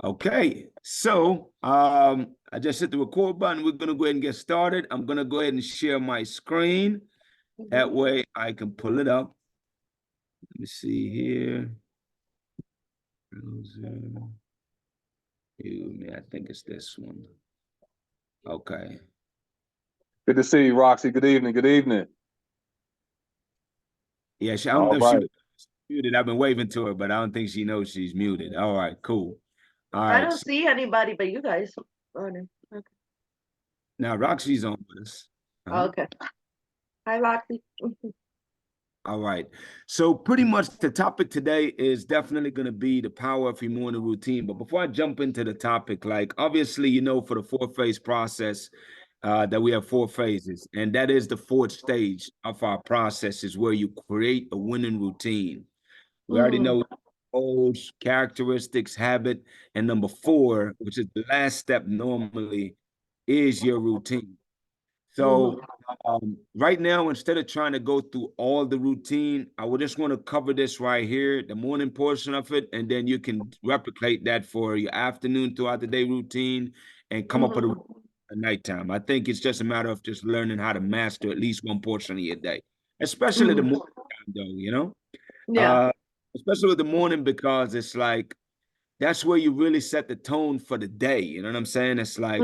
Okay, so I just hit the record button. We're gonna go ahead and get started. I'm gonna go ahead and share my screen. That way I can pull it up. Let me see here. I think it's this one. Okay. Good to see you, Roxy. Good evening. Good evening. Yeah, I don't know if she was muted. I've been waving to her, but I don't think she knows she's muted. All right, cool. All right. I don't see anybody but you guys. Okay. Now Roxy's on with us. Okay. Hi, Roxy. All right. So pretty much the topic today is definitely going to be the power of your morning routine. But before I jump into the topic, like obviously, for the 4-phase process, that we have 4 phases, and that is the 4th stage of our process is where you create a winning routine. We already know goals, characteristics, habit, and number 4, which is the last step normally, is your routine. So right now, instead of trying to go through all the routine, I would just want to cover this right here, the morning portion of it, and then you can replicate that for your afternoon throughout the day routine and come up with a nighttime. I think it's just a matter of just learning how to master at least one portion of your day, especially the morning time, though, Yeah. especially with the morning, because it's like that's where you really set the tone for the day. You know what I'm saying? It's like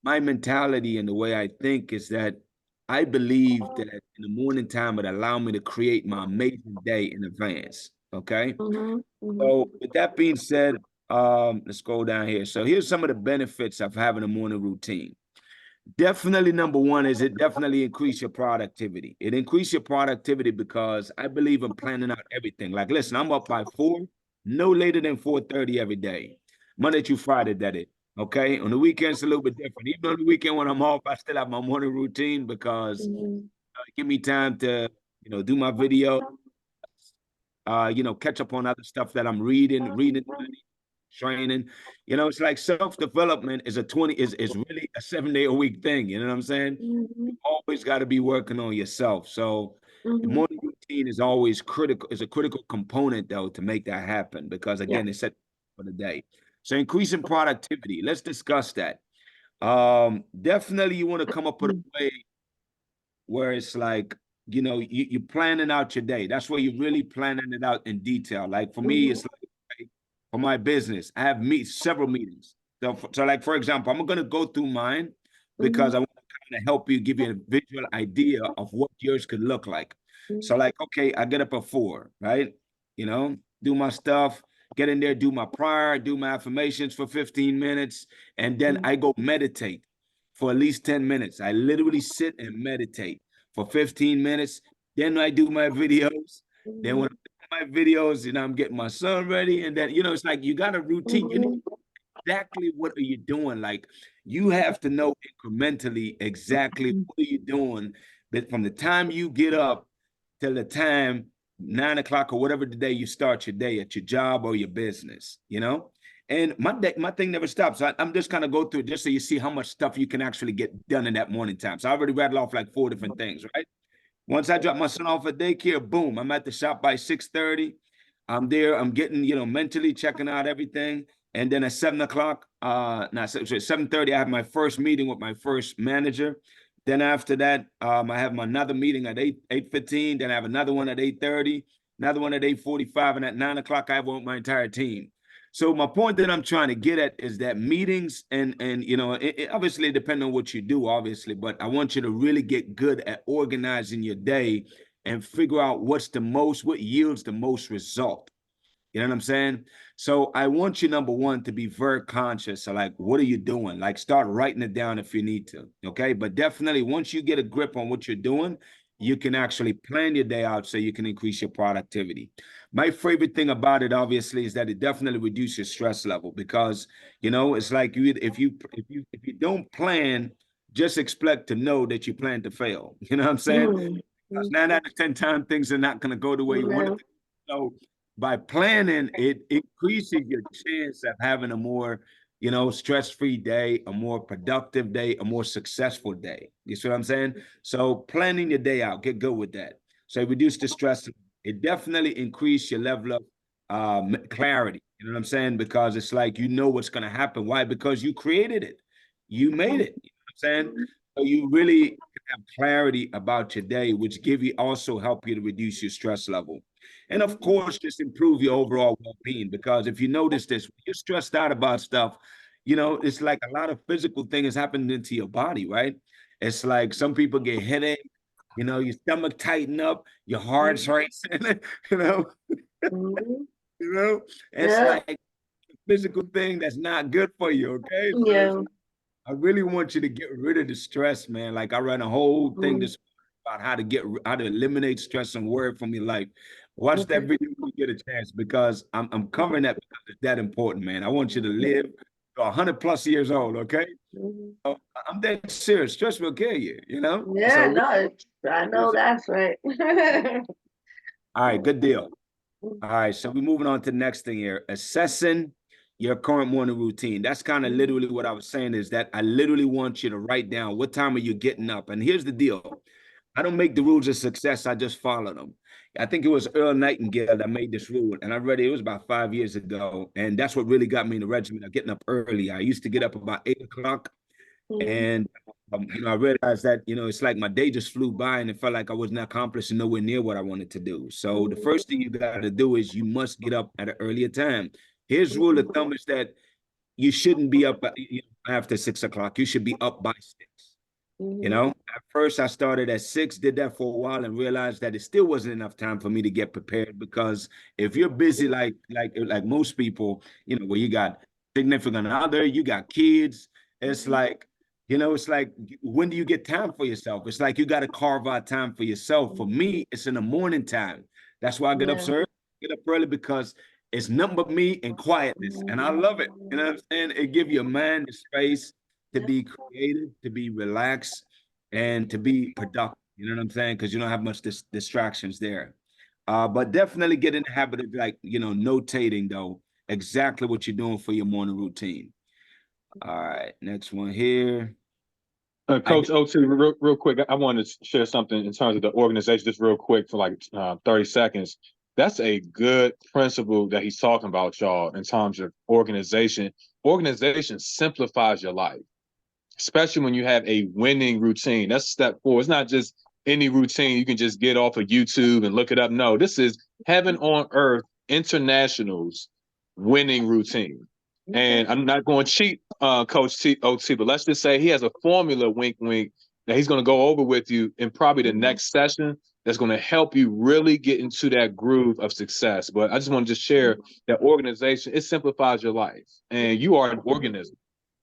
my mentality and the way I think is that I believe that in the morning time it allow me to create my amazing day in advance. Okay. So with that being said, let's go down here. So here's some of the benefits of having a morning routine. Definitely number 1 is it definitely increase your productivity. It increase your productivity because I believe in planning out everything. Like, listen, I'm up by 4, no later than 4:30 every day, Monday through Friday, that is. Okay, on the weekends, a little bit different. Even on the weekend when I'm off, I still have my morning routine because give me time to, do my video, catch up on other stuff that I'm reading, training. It's like self-development is is really a 7-day-a-week thing. You know what I'm saying? You always got to be working on yourself. So the morning routine is always critical, is a critical component though to make that happen because again, it's set for the day. So increasing productivity, let's discuss that. Definitely you want to come up with a way where it's like, you're planning out your day. That's where you're really planning it out in detail. Like for me, it's like for my business, I have several meetings. So like, for example, I'm going to go through mine because I want to kind of help you, give you a visual idea of what yours could look like. So like, okay, I get up at 4, right? Do my stuff, get in there, do my prayer, do my affirmations for 15 minutes, and then I go meditate for at least 10 minutes. I literally sit and meditate for 15 minutes. Then I do my videos. Then when I do my videos, I'm getting my son ready. And then, it's like you got a routine. You know exactly what are you doing. Like you have to know incrementally exactly what are you doing. That from the time you get up till the time 9 o'clock or whatever the day you start your day at your job or your business, And my thing never stops. I'm just kind of go through it just so you see how much stuff you can actually get done in that morning time. So I already rattled off like 4 different things, right? Once I drop my son off at daycare, boom, I'm at the shop by 6:30. I'm there. I'm getting, mentally checking out everything. And then at 7 o'clock, 7:30, I have my first meeting with my first manager. Then after that, I have another meeting at 8:15. Then I have another one at 8:30, another one at 8:45, and at 9 o'clock, I have one with my entire team. So my point that I'm trying to get at is that meetings and it obviously depends on what you do, obviously, but I want you to really get good at organizing your day and figure out what yields the most result. You know what I'm saying? So I want you, number 1, to be very conscious of like, what are you doing? Like start writing it down if you need to. Okay. But definitely once you get a grip on what you're doing, you can actually plan your day out so you can increase your productivity. My favorite thing about it, obviously, is that it definitely reduces your stress level because, it's like if you don't plan, just expect to know that you plan to fail. You know what I'm saying? Because 9 out of 10 times things are not going to go the way you want it to. So by planning, it increases your chance of having a more, stress-free day, a more productive day, a more successful day. You see what I'm saying? So planning your day out, get good with that. So reduce the stress. It definitely increase your level of clarity. You know what I'm saying? Because it's like, you know what's going to happen. Why? Because you created it. You made it. You know what I'm saying? So you really can have clarity about your day, which give you also help you to reduce your stress level. And of course, just improve your overall well-being. Because if you notice this, when you're stressed out about stuff, you know, it's like a lot of physical things happening to your body, right? It's like some people get headache, you know, your stomach tighten up, your heart's racing, you know, Mhm. you know, it's Yeah. like a physical thing that's not good for you. Okay. So Yeah. I really want you to get rid of the stress, man. Like I ran a whole thing Mhm. this about how to eliminate stress and worry from your life. Watch that Okay. video when you get a chance because I'm covering that because it's that important, man. I want you to live to 100 plus years old, okay? Mhm. So I'm dead serious. Stress will kill you, you know? Yeah, So no, I know that's right. all right, good deal. All right, so we're moving on to the next thing here. Assessing your current morning routine. That's kind of literally what I was saying is that I literally want you to write down what time are you getting up. And here's the deal. I don't make the rules of success, I just follow them. I think it was Earl Nightingale that made this rule, and I read it, it was about 5 years ago. And that's what really got me in the regimen of getting up early. I used to get up about 8 o'clock. Mhm. And you know, I realized that, you know, it's like my day just flew by and it felt like I wasn't accomplishing nowhere near what I wanted to do. So the first thing you got to do is you must get up at an earlier time. Here's rule of thumb is that you shouldn't be up after 6 o'clock. You should be up by 6. You Mhm. know, at first I started at 6, did that for a while and realized that it still wasn't enough time for me to get prepared because if you're busy like most people, you know, where you got significant other, you got kids, it's like, you know, it's like when do you get time for yourself? It's like you got to carve out time for yourself. For me, it's in the morning time. That's why I get up Yeah. so early, get up early because it's nothing but me and quietness. And I love it. You know what I'm saying? It gives your mind the space to be creative, to be relaxed, and to be productive. You know what I'm saying? Because you don't have much distractions there. But definitely get in the habit of like, you know, notating though exactly what you're doing for your morning routine. All right, next one here. I Coach OT, real quick, I wanted to share something in terms of the organization, just real quick for like 30 seconds. That's a good principle that he's talking about, y'all, in terms of organization. Organization simplifies your life, especially when you have a winning routine. That's step 4. It's not just any routine you can just get off of YouTube and look it up. No, this is heaven on earth international's winning routine. And I'm not going to cheat, Coach OT, but let's just say he has a formula, wink, wink, that he's going to go over with you in probably the next session that's going to help you really get into that groove of success. But I just want to just share that organization, it simplifies your life. And you are an organism.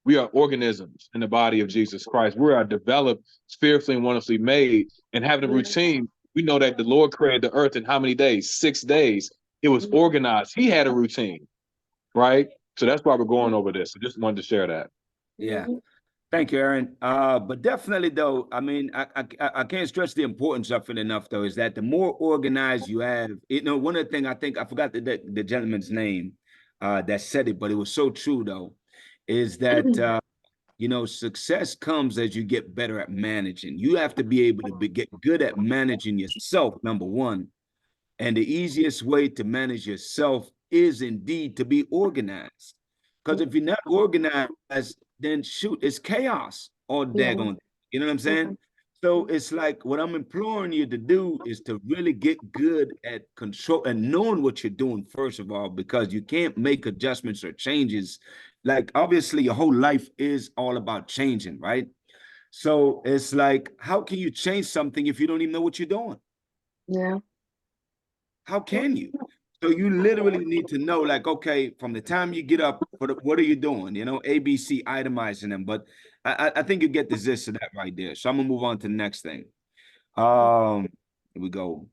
We are organisms in the body of Jesus Christ. We are developed, fearfully and wonderfully made. And having a routine, we know that the Lord created the earth in how many days? 6 days. It was organized. He had a routine, right? So that's why we're going over this. I just wanted to share that. Yeah. Thank you, Aaron. But definitely, though, I mean, I can't stress the importance of it enough, though, is that the more organized you have, you know, one of the things I think, I forgot the gentleman's name that said it, but it was so true, though, is that, you know, success comes as you get better at managing. You have to be able to get good at managing yourself, number one. And the easiest way to manage yourself is indeed to be organized. Because if you're not organized, then shoot, it's chaos all Yeah. daggone. You know what I'm saying? So it's like what I'm imploring you to do is to really get good at control and knowing what you're doing, first of all, because you can't make adjustments or changes. Like, obviously, your whole life is all about changing, right? So it's like, how can you change something if you don't even know what you're doing? Yeah. How can you? So you literally need to know, like, okay, from the time you get up, what are you doing? You know, ABC, itemizing them. But I think you get the gist of that right there. So I'm gonna move on to the next thing. Here we go.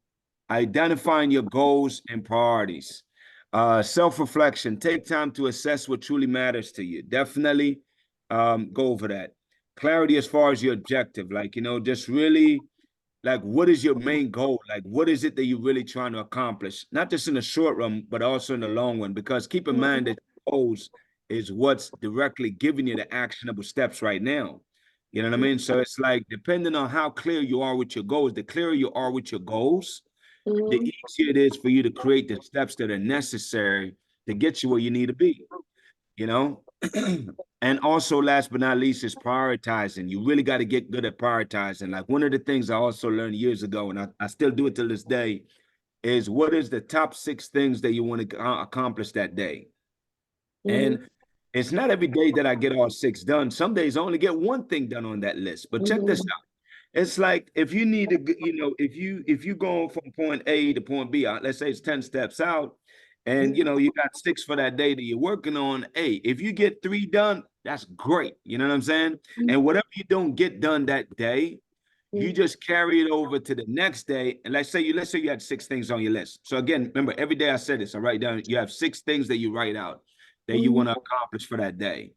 Identifying your goals and priorities. Self-reflection. Take time to assess what truly matters to you. Definitely go over that. Clarity as far as your objective, like, you know, just really like what is your main goal? Like what is it that you're really trying to accomplish? Not just in the short run, but also in the long run. Because keep in mind that goals is what's directly giving you the actionable steps right now. You know what I mean? So it's like depending on how clear you are with your goals, the clearer you are with your goals, the easier it is for you to create the steps that are necessary to get you where you need to be, you know? And also, last but not least, is prioritizing. You really got to get good at prioritizing. Like one of the things I also learned years ago, and I still do it till this day, is what is the top 6 things that you want to accomplish that day? And it's not every day that I get all 6 done. Some days I only get one thing done on that list. But check this out. It's like if you need to, if you go from point A to point B, let's say it's 10 steps out, and you got 6 for that day that you're working on. Hey, if you get 3 done, that's great. You know what I'm saying? And whatever you don't get done that day, you just carry it over to the next day. And let's say you had 6 things on your list. So again, remember, every day I said this, I write down, you have 6 things that you write out that you want to accomplish for that day.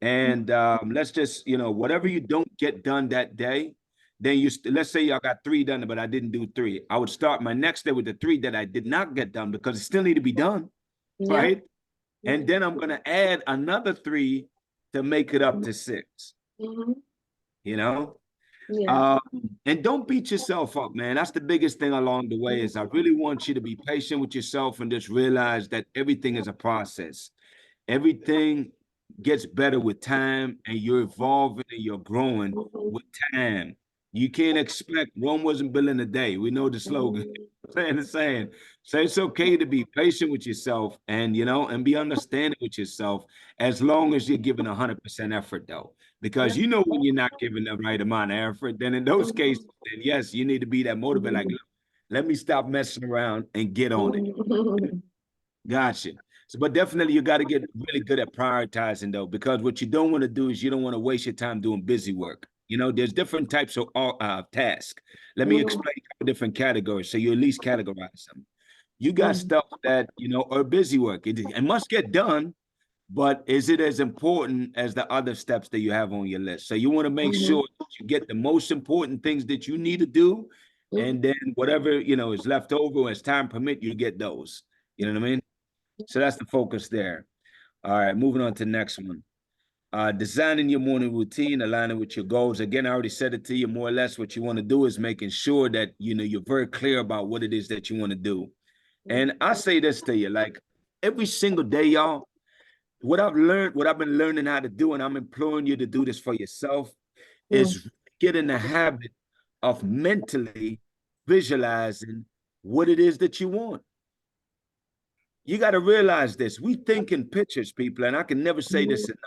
And let's just, whatever you don't get done that day, then let's say I got 3 done, but I didn't do 3. I would start my next day with the 3 that I did not get done because it still need to be done, right? And then I'm going to add another 3 to make it up to 6, and don't beat yourself up, man. That's the biggest thing along the way is I really want you to be patient with yourself and just realize that everything is a process. Everything gets better with time, and you're evolving and you're growing with time. You can't expect Rome wasn't built in a day. We know the slogan. saying. So it's okay to be patient with yourself and be understanding with yourself as long as you're giving 100% effort, though. Because when you're not giving the right amount of effort, then in those cases, then yes, you need to be that motivator. Like, let me stop messing around and get on it. Gotcha. So, but definitely you got to get really good at prioritizing, though, because what you don't want to do is you don't want to waste your time doing busy work. There's different types of tasks. Let me explain different categories so you at least categorize them. You got stuff that, are busy work. It must get done, but is it as important as the other steps that you have on your list? So you want to make sure that you get the most important things that you need to do, and then whatever, is left over as time permit, you get those. You know what I mean? So that's the focus there. All right, moving on to the next one. Designing your morning routine, aligning with your goals. Again, I already said it to you, more or less what you want to do is making sure that, you're very clear about what it is that you want to do. And I say this to you, like every single day, y'all, what I've been learning how to do, and I'm imploring you to do this for yourself, is get in the habit of mentally visualizing what it is that you want. You got to realize this. We think in pictures, people, and I can never say this enough.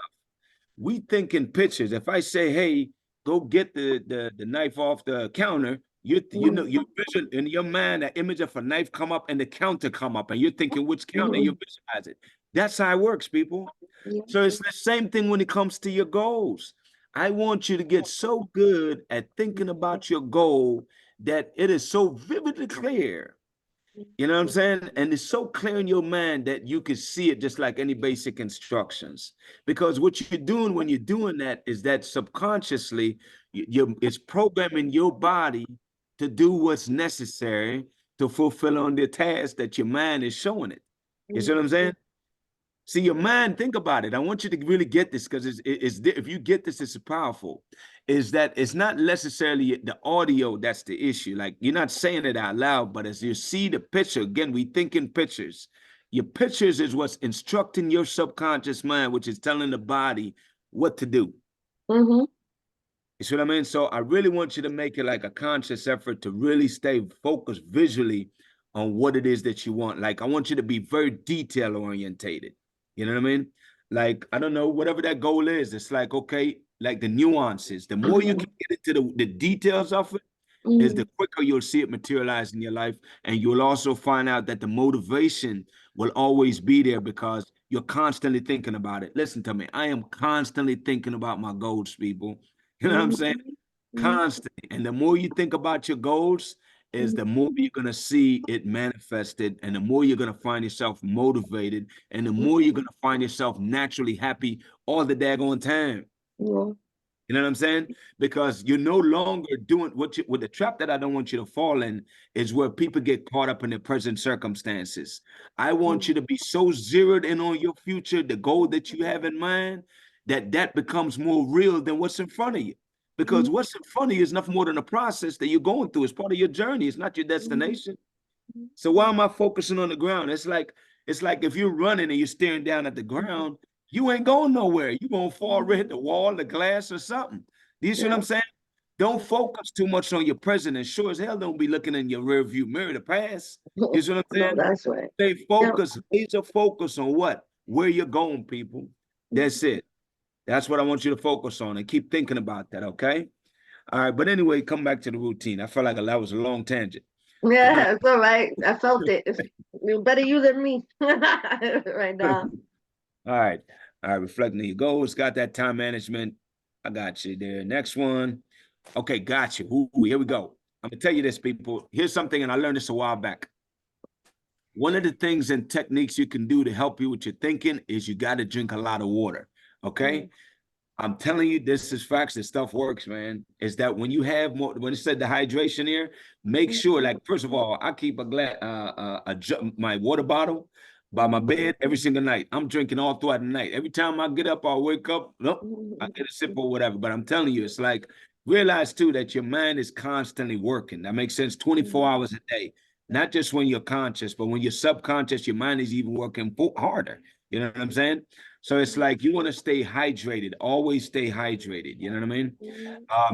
We think in pictures. If I say, hey, go get the knife off the counter, your vision in your mind, that image of a knife come up and the counter come up, and you're thinking which counter, you visualize it. That's how it works, people. So it's the same thing when it comes to your goals. I want you to get so good at thinking about your goal that it is so vividly clear. You know what I'm saying? And it's so clear in your mind that you can see it just like any basic instructions. Because what you're doing when you're doing that is that subconsciously, it's programming your body to do what's necessary to fulfill on the task that your mind is showing it. You see what I'm saying? See, your mind, think about it. I want you to really get this because if you get this, it's powerful. Is that it's not necessarily the audio that's the issue. Like you're not saying it out loud, but as you see the picture, again, we think in pictures. Your pictures is what's instructing your subconscious mind, which is telling the body what to do. You see what I mean? So I really want you to make it like a conscious effort to really stay focused visually on what it is that you want. Like I want you to be very detail orientated. You know what I mean? Like, I don't know, whatever that goal is, it's like, okay, like the nuances, the more you can get into the details of it, is the quicker you'll see it materialize in your life. And you'll also find out that the motivation will always be there because you're constantly thinking about it. Listen to me. I am constantly thinking about my goals, people. You know what I'm saying? Constantly. And the more you think about your goals, is the more you're going to see it manifested, and the more you're going to find yourself motivated, and the more you're going to find yourself naturally happy all the daggone time. You know what I'm saying? Because you're no longer doing with the trap that I don't want you to fall in is where people get caught up in their present circumstances. I want you to be so zeroed in on your future, the goal that you have in mind, that becomes more real than what's in front of you. Because what's in front of you is nothing more than a process that you're going through. It's part of your journey. It's not your destination. So why am I focusing on the ground? It's like It's like if you're running and you're staring down at the ground, you ain't going nowhere. You're going to fall right hit the wall, the glass, or something. Do you see what I'm saying? Don't focus too much on your present, and sure as hell don't be looking in your rear view mirror to pass. You see what I'm No, saying? that's right. Stay focused, laser focus on what? Where you're going, people. That's it. That's what I want you to focus on and keep thinking about that, okay? All right, but anyway, come back to the routine. I felt like that was a long tangent. Yeah, it's all right. I felt it. You better you than me right now. All right. All right, reflecting on your goals. Got that time management. I got you there. Next one. Okay, got you. Ooh, here we go. I'm gonna tell you this, people. Here's something, and I learned this a while back. One of the things and techniques you can do to help you with your thinking is you got to drink a lot of water. Okay. I'm telling you, this is facts. This stuff works, man. Is that when you have more, when it said the hydration here, make sure, like, first of all, I keep a glass, my water bottle by my bed every single night. I'm drinking all throughout the night. Every time I get up, I wake up, nope, I get a sip or whatever. But I'm telling you, it's like, realize too that your mind is constantly working. That makes sense. 24 hours a day, not just when you're conscious, but when you're subconscious, your mind is even working harder. You know what I'm saying? So it's like you want to stay hydrated, always stay hydrated. You know what I mean?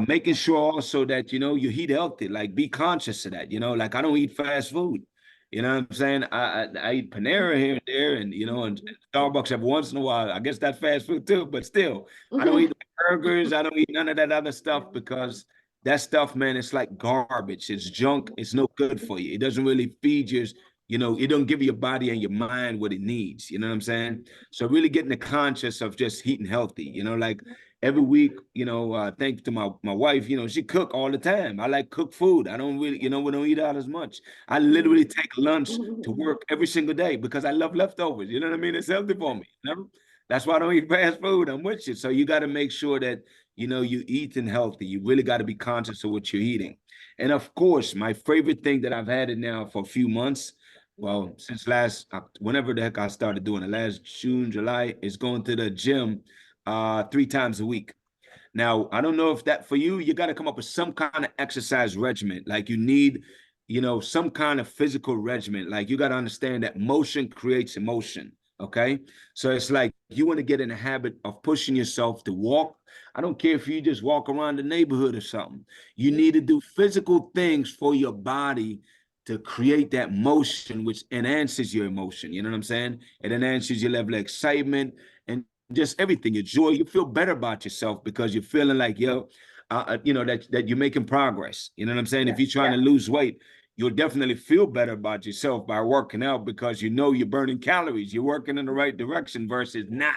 Making sure also that, you eat healthy, like be conscious of that, like I don't eat fast food. You know what I'm saying? I eat Panera here and there and Starbucks every once in a while. I guess that's fast food too, but still, I don't eat burgers. I don't eat none of that other stuff because that stuff, man, it's like garbage. It's junk. It's no good for you. It doesn't really feed your, it don't give your body and your mind what it needs. You know what I'm saying? So really getting the conscious of just eating healthy, like every week, thanks to my wife, she cook all the time. I like cook food. I don't really, we don't eat out as much. I literally take lunch to work every single day because I love leftovers. You know what I mean? It's healthy for me. That's why I don't eat fast food. I'm with you. So you got to make sure that, you eating healthy. You really got to be conscious of what you're eating. And of course, my favorite thing that I've had it now for a few months, well, since whenever the heck I started doing it, last June, July, is going to the gym 3 times a week. Now, I don't know if that for you, you got to come up with some kind of exercise regimen. Like you need, some kind of physical regimen. Like you got to understand that motion creates emotion. Okay. So it's like you want to get in the habit of pushing yourself to walk. I don't care if you just walk around the neighborhood or something. You need to do physical things for your body to create that motion, which enhances your emotion. You know what I'm saying? It enhances your level of excitement and just everything, your joy. You feel better about yourself because you're feeling like, that you're making progress. You know what I'm saying? If you're trying to lose weight, you'll definitely feel better about yourself by working out because you're burning calories. You're working in the right direction versus not.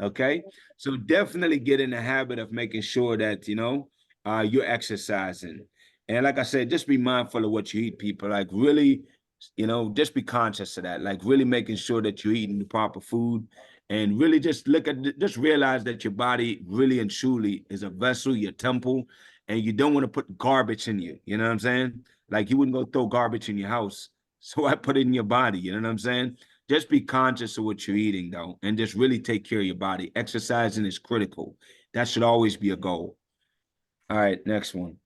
Okay. So definitely get in the habit of making sure that, you're exercising. And like I said, just be mindful of what you eat, people. Like really, just be conscious of that. Like really making sure that you're eating the proper food and really just just realize that your body really and truly is a vessel, your temple, and you don't want to put garbage in you. You know what I'm saying? Like you wouldn't go throw garbage in your house. So I put it in your body. You know what I'm saying? Just be conscious of what you're eating, though, and just really take care of your body. Exercising is critical. That should always be a goal. All right, next one.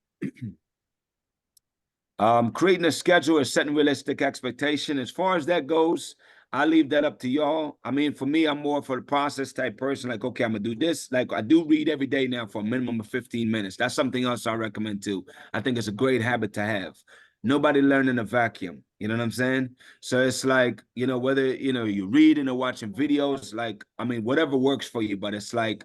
Creating a schedule or setting realistic expectation. As far as that goes, I leave that up to y'all. I mean, for me, I'm more for the process type person. Like, okay, I'm gonna do this. Like, I do read every day now for a minimum of 15 minutes. That's something else I recommend too. I think it's a great habit to have. Nobody learn in a vacuum. You know what I'm saying? So it's like, whether you're reading or watching videos, like, I mean, whatever works for you, but it's like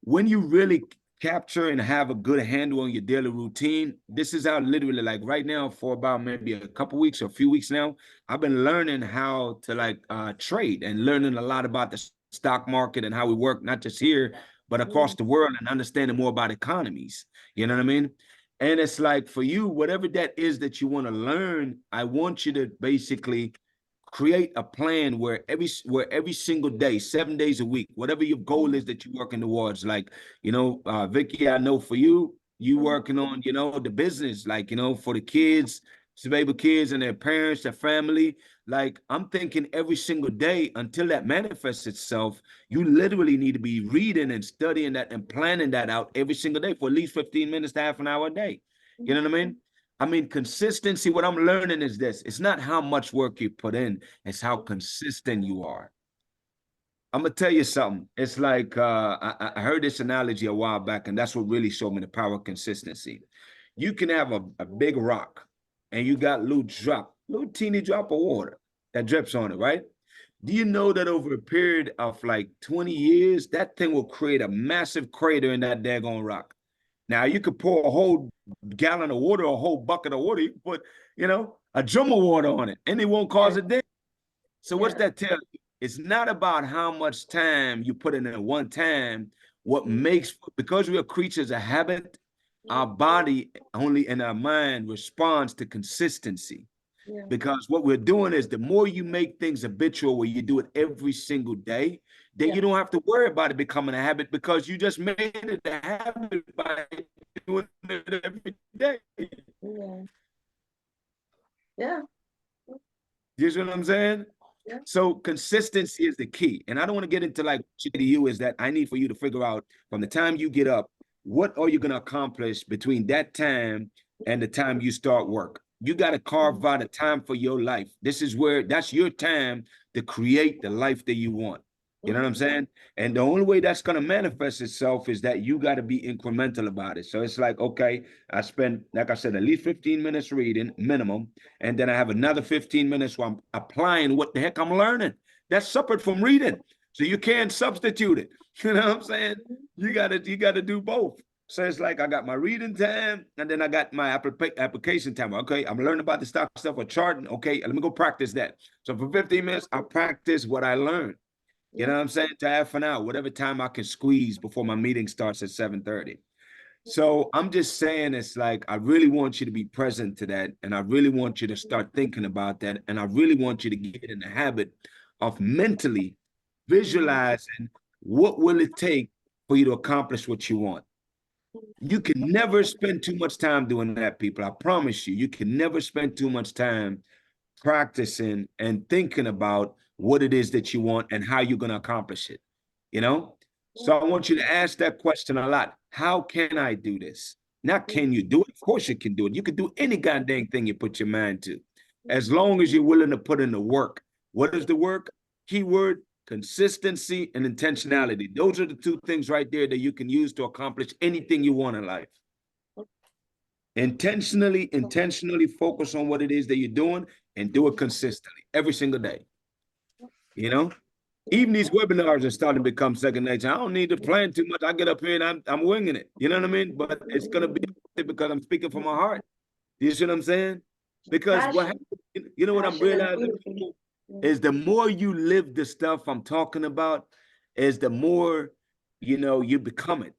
when you really capture and have a good handle on your daily routine, this is how literally like right now for about maybe a couple weeks or a few weeks now, I've been learning how to trade and learning a lot about the stock market and how we work, not just here, but across the world and understanding more about economies. You know what I mean? And it's like for you, whatever that is that you want to learn, I want you to basically create a plan where every single day, 7 days a week, whatever your goal is that you're working towards, like, Vicky, I know for you working on, the business, like, for the kids, baby kids and their parents, their family. Like, I'm thinking every single day until that manifests itself, you literally need to be reading and studying that and planning that out every single day for at least 15 minutes to half an hour a day. You know what I mean? I mean, consistency, what I'm learning is this. It's not how much work you put in, it's how consistent you are. I'm gonna tell you something. It's like I heard this analogy a while back, and that's what really showed me the power of consistency. You can have a big rock, and you got little teeny drop of water that drips on it, right? Do you know that over a period of like 20 years, that thing will create a massive crater in that daggone rock? Now you could pour a whole gallon of water, a whole bucket of water. You can put, a drum of water on it, and it won't cause a dent. So what's that tell you? It's not about how much time you put in at one time. What makes, because we are creatures of habit, our body only and our mind responds to consistency. Yeah. Because what we're doing is the more you make things habitual, where you do it every single day, then you don't have to worry about it becoming a habit, because you just made it a habit by doing it every day. Yeah. Yeah. You see what I'm saying? Yeah. So consistency is the key. And I don't want to get into like to you is that I need for you to figure out from the time you get up, what are you going to accomplish between that time and the time you start work? You got to carve out a time for your life. This is where that's your time to create the life that you want. You know what I'm saying? And the only way that's going to manifest itself is that you got to be incremental about it. So it's like, okay, I spend, like I said, at least 15 minutes reading minimum. And then I have another 15 minutes where I'm applying what the heck I'm learning. That's separate from reading. So you can't substitute it. You know what I'm saying? You gotta do both. So it's like I got my reading time, and then I got my application time. Okay, I'm learning about the stock stuff or charting. Okay, let me go practice that. So for 15 minutes, I practice what I learned. You know what I'm saying? To half an hour, whatever time I can squeeze before my meeting starts at 7:30. So I'm just saying, it's like, I really want you to be present to that. And I really want you to start thinking about that. And I really want you to get in the habit of mentally visualizing what will it take for you to accomplish what you want. You can never spend too much time doing that, people. I promise you, you can never spend too much time practicing and thinking about what it is that you want and how you're going to accomplish it, you know? So I want you to ask that question a lot. How can I do this? Not can you do it? Of course you can do it. You can do any goddamn thing you put your mind to, as long as you're willing to put in the work. What is the work? Keyword: consistency and intentionality. Those are the two things right there that you can use to accomplish anything you want in life. Intentionally focus on what it is that you're doing and do it consistently every single day. You know, even these webinars are starting to become second nature. I don't need to plan too much. I get up here and I'm winging it. You know what I mean? But it's gonna be because I'm speaking from my heart. You see what I'm saying? Because what happens, you know what I'm realizing is the more you live the stuff I'm talking about, is the more you become it.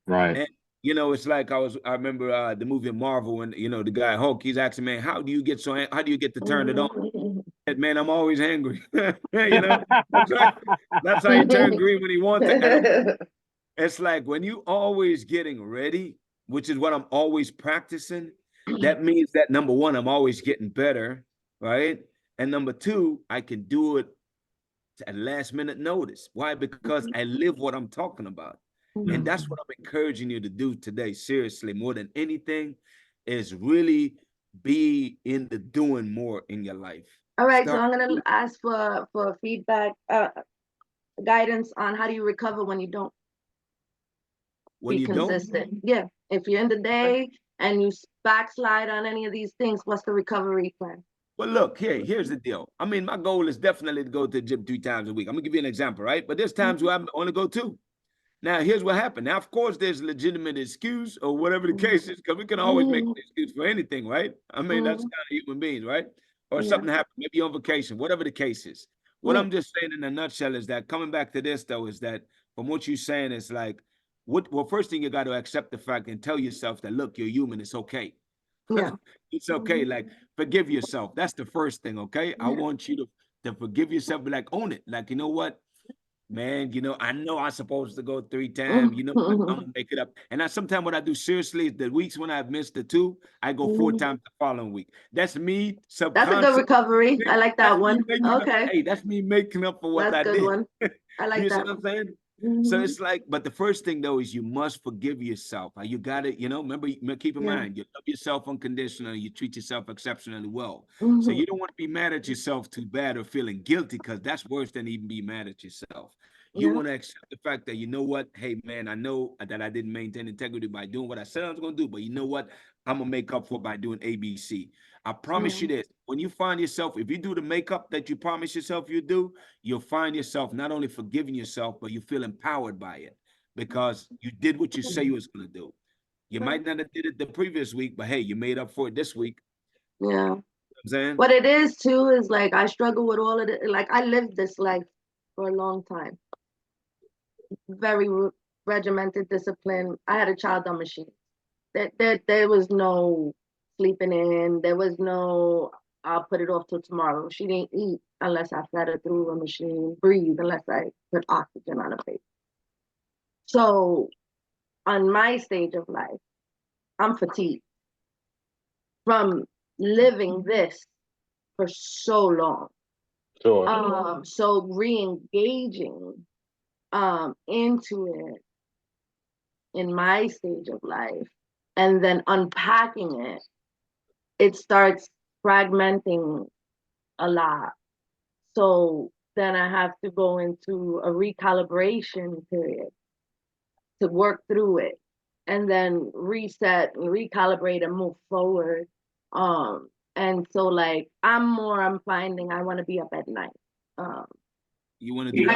Right. And it's like I remember the movie Marvel, and the guy Hulk, he's asking, man, how do you get to turn it on? Man, I'm always angry. That's how he turned green when he wants it. It's like when you always getting ready, which is what I'm always practicing, that means that number one, I'm always getting better, right? And number two, I can do it at last minute notice. Why? Because I live what I'm talking about. And that's what I'm encouraging you to do today. Seriously, more than anything, is really be in the doing more in your life. All right, so I'm gonna ask for feedback, guidance on how do you recover when you don't be consistent. Yeah, if you're in the day and you backslide on any of these things, what's the recovery plan? Well, look, here's the deal. I mean, my goal is definitely to go to the gym 3 times a week. I'm gonna give you an example, right? But there's times where I only go 2. Now, here's what happened. Now, of course, there's legitimate excuse or whatever the case is, because we can always make an excuse for anything, right? I mean, that's kind of human beings, right? Or something happened, maybe you're on vacation, whatever the case is. What I'm just saying in a nutshell is that, coming back to this, though, is that from what you're saying, is like, well, first thing you got to accept the fact and tell yourself that, look, you're human, it's okay. Yeah. It's okay. Like, forgive yourself. That's the first thing, okay? I want you to forgive yourself, but like, own it. Like, you know what? Man, I know I'm supposed to go 3 times. I'm gonna make it up. And sometimes what I do seriously is the weeks when I've missed the 2, I go 4 times the following week. That's me subconsciously. That's a good recovery. I like that one. Okay. Hey, that's me making up for what I did. That's a good one. I like You that. see what I'm saying? So it's like, but the first thing though is you must forgive yourself. You got to, remember, keep in mind, you love yourself unconditionally, you treat yourself exceptionally well. So you don't want to be mad at yourself too bad or feeling guilty, because that's worse than even be mad at yourself. You want to accept the fact that, you know what, hey man, I know that I didn't maintain integrity by doing what I said I was going to do, but you know what, I'm going to make up for it by doing ABC. I promise you this, when you find yourself, if you do the makeup that you promise yourself you do, you'll find yourself not only forgiving yourself, but you feel empowered by it because you did what you say you was going to do. You might not have did it the previous week, but hey, you made up for it this week. Yeah. You know what I'm saying? What it is too is like I struggle with all of it. Like I lived this life for a long time. Very regimented, discipline. I had a child on machine. There was no sleeping in. There was no, I'll put it off till tomorrow. She didn't eat unless I fed her through a machine, breathe unless I put oxygen on her face. So on my stage of life, I'm fatigued from living this for so long. Sure. So re-engaging into it in my stage of life and then unpacking it starts fragmenting a lot. So then I have to go into a recalibration period to work through it and then reset and recalibrate and move forward. And so like I'm finding I want to be up at night. You want to do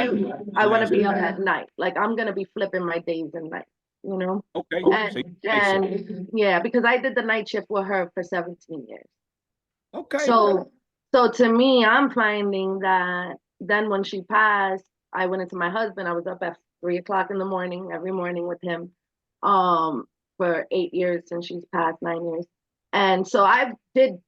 I want to be up at night. Like I'm gonna be flipping my days and nights, you know? Okay. And yeah, because I did the night shift with her for 17 years. Okay. So to me, I'm finding that then when she passed, I went into my husband. I was up at 3 o'clock in the morning, every morning with him, for 8 years since she's passed, 9 years. And so I did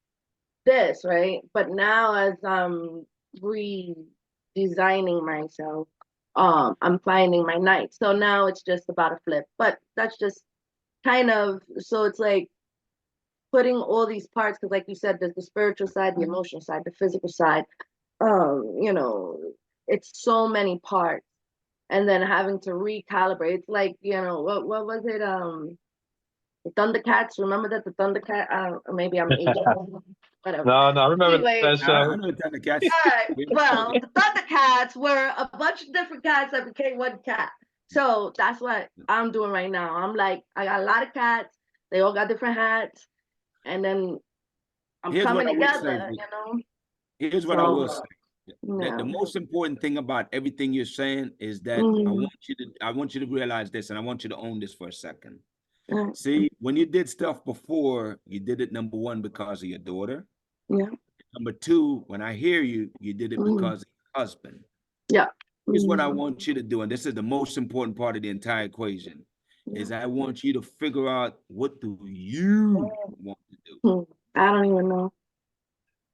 this, right? But now as I'm redesigning myself, I'm finding my night. So now it's just about a flip. But that's just kind of, so it's like putting all these parts, because like you said, there's the spiritual side, the emotional side, the physical side. It's so many parts. And then having to recalibrate. It's like, what was it? The Thundercats. Remember that the Thundercat? Maybe I'm aging. Whatever. No, I remember Anyway, that show. I know the Thundercats. All right. Well, the Thundercats were a bunch of different cats that became one cat. So that's what I'm doing right now. I'm like, I got a lot of cats. They all got different hats. And then I'm coming together, Here's what I will say. Yeah. The most important thing about everything you're saying is that I want you to realize this, and I want you to own this for a second. See, when you did stuff before, you did it, number one, because of your daughter. Yeah. Number two, when I hear you, you did it because of your husband. Yeah. Here's what I want you to do, and this is the most important part of the entire equation, is I want you to figure out, what do you want to do? I don't even know.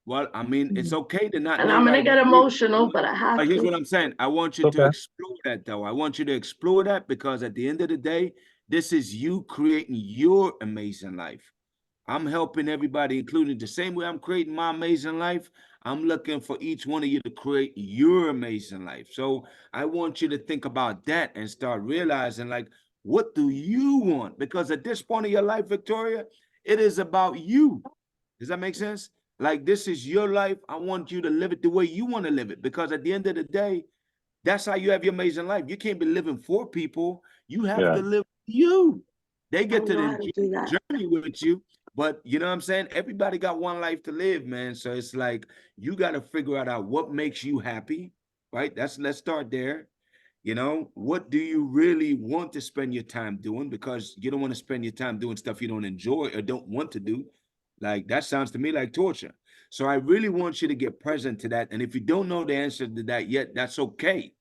Well, I mean, it's okay to not And know. I'm gonna get emotional, but I have to. Here's what I'm saying. I want you to explore that, though. I want you to explore that, because at the end of the day, this is you creating your amazing life. I'm helping everybody, including the same way I'm creating my amazing life. I'm looking for each one of you to create your amazing life. So I want you to think about that and start realizing, like, what do you want? Because at this point of your life, Victoria, it is about you. Does that make sense? Like, this is your life. I want you to live it the way you want to live it, because at the end of the day, that's how you have your amazing life. You can't be living for people. You have to live for you. They get to the journey with you, but you know what I'm saying? Everybody got one life to live, man. So it's like, you got to figure out what makes you happy, right? Let's start there. What do you really want to spend your time doing? Because you don't want to spend your time doing stuff you don't enjoy or don't want to do. Like, that sounds to me like torture. So I really want you to get present to that. And if you don't know the answer to that yet, that's okay.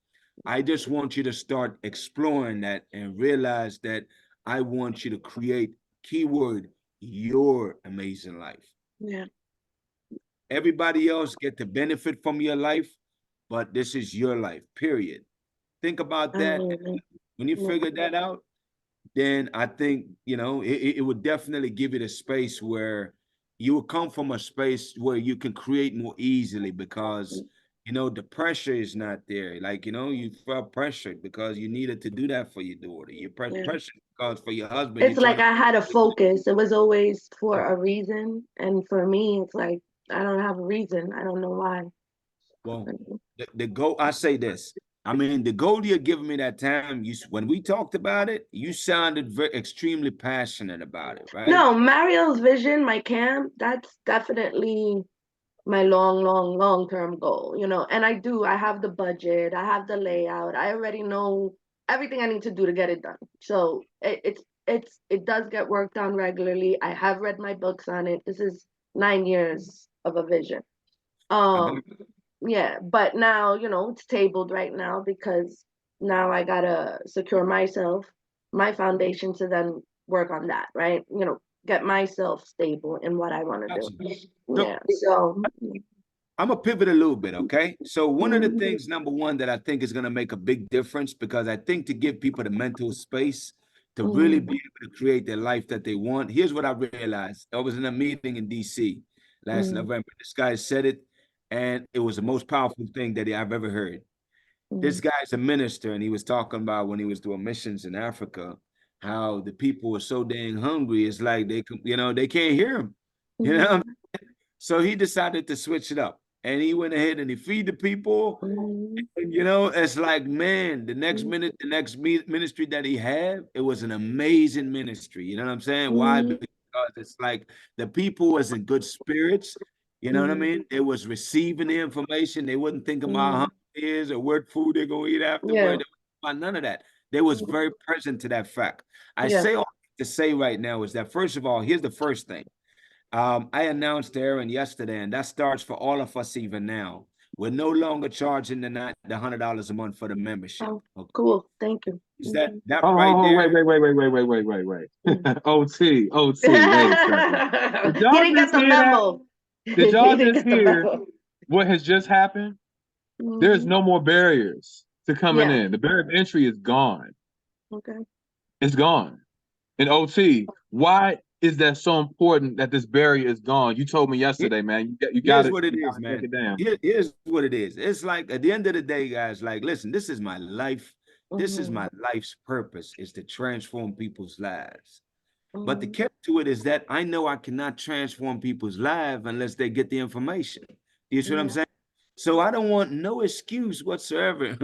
I just want you to start exploring that and realize that I want you to create, keyword, your amazing life. Yeah. Everybody else get to benefit from your life, but this is your life, period. Think about that. When you figure that out, then I think, it would definitely give you the space where you will come from a space where you can create more easily, because you know, the pressure is not there. Like, you know, you felt pressured because you needed to do that for your daughter. You Yeah. pressured because for your husband, you're It's trying like to. I had a focus. It was always for a reason. And for me, it's like I don't have a reason. I don't know why. Well, the goal, I say this. I mean, the goal you're giving me that time, when we talked about it, you sounded very extremely passionate about it, right? No, Mario's vision, my camp, that's definitely my long term goal, you know. And I have the budget, I have the layout, I already know everything I need to do to get it done. So it does get worked on regularly. I have read my books on it. This is 9 years of a vision. Um, yeah, but now, you know, it's tabled right now because now I gotta secure myself, my foundation to then work on that, right? You know, get myself stable in what I want to do. So Yeah, so I'm gonna pivot a little bit, okay? So one of the mhm, things, number one, that I think is gonna make a big difference, because I think to give people the mental space to really be mhm, able to create their life that they want. Here's what I realized. I was in a meeting in DC last mhm, November. This guy said it, and it was the most powerful thing that I've ever heard. This mhm, guy's a minister, and he was talking about when he was doing missions in Africa, how the people were so dang hungry. It's like you know, they can't hear him. You know, mhm, so he decided to switch it up, and he went ahead and he feed the people. mhm, And, you know, it's like, man, the next mhm, minute, the next ministry that he had, it was an amazing ministry. You know what I'm saying? Why? mhm, Because it's like the people was in good spirits. You know what I mhm, mean? They was receiving the information. They wouldn't think about how mhm. it is or what food they're gonna eat Yeah, afterward. About none of that. They was very present to that fact. I yeah. say all to say right now is that, first of all, here's the first thing. I announced to Aaron yesterday, and that starts for all of us even now. We're no longer charging the $100 a month for the membership. Oh, Okay. cool. Thank you. Is that Mhm, that right Oh, there? wait. mhm. OT, wait a second. Did He y'all didn't get just the hear that? memo. Did He y'all didn't just get the hear memo. what has just happened? There's Mhm. no more barriers to coming Yeah. in. The barrier of entry is gone. Okay. It's gone. And OT, why is that so important that this barrier is gone? You told me yesterday, man. Here's what it you is, gotta break man. it down. Here's what it is. It's like at the end of the day, guys, like, listen, this is my life. This is Mhm, my life's purpose, is to transform people's lives. But the mhm, catch to it is that I know I cannot transform people's lives unless they get the information. You see what I'm yeah. saying? So I don't want no excuse whatsoever